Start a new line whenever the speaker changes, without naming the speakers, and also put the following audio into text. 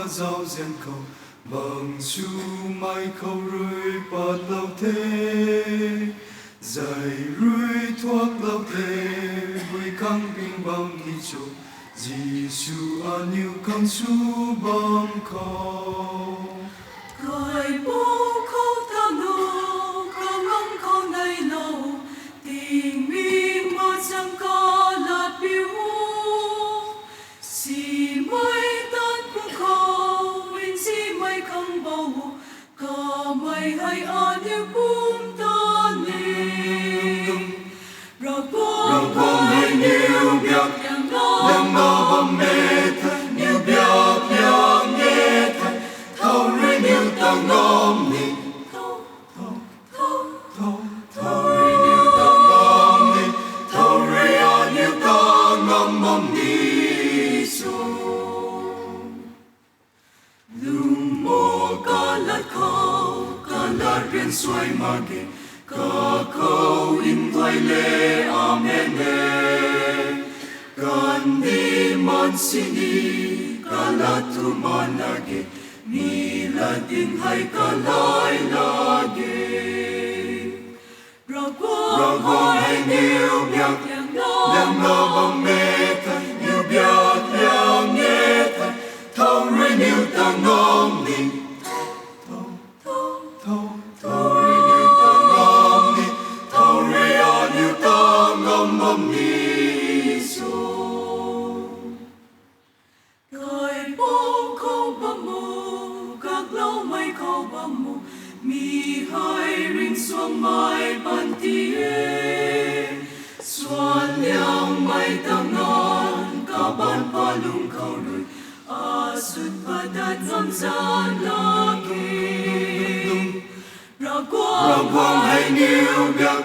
dâu riêng cầu bằng su mai khâu rui bát lâu thế dày rui thuốc lâu thế vui khăng kinh bằng kỳ chỗ Giêsu an yêu con su bom khâu
Cởi bố khâu ta nô con ngóng con này lâu tình mi mơ chẳng có lạt biểu si mai tan cũng khâu in si mai không bầu có mai hay an yêu cũng ta nề rồi bố hay yêu biết đang ngó bom mê thân yêu biết yang nghe thân thâu rơi yêu ta ngom ni thâu rơi yêu ta ngom ni thâu rơi an yêu ta ngom mong ni su lùng mô ca lát khâu ca lát riêng xoay mà kê ca khâu in vai lê amen kan di man sini kala tu manage mila din hai kalai lage rago hai niu biak yang no bang me thân niu biak yang nghe thân thâu rơi niu ta ngom ni thâu rơi niu ta ngom ni thâu rơi a niu ta ngom mong ni mi hai ring xuông mai ban tie xuân liang mai tam non cả ban pa lung khâu đôi a sut pa dat zam zan la ki ra quang hay niu gak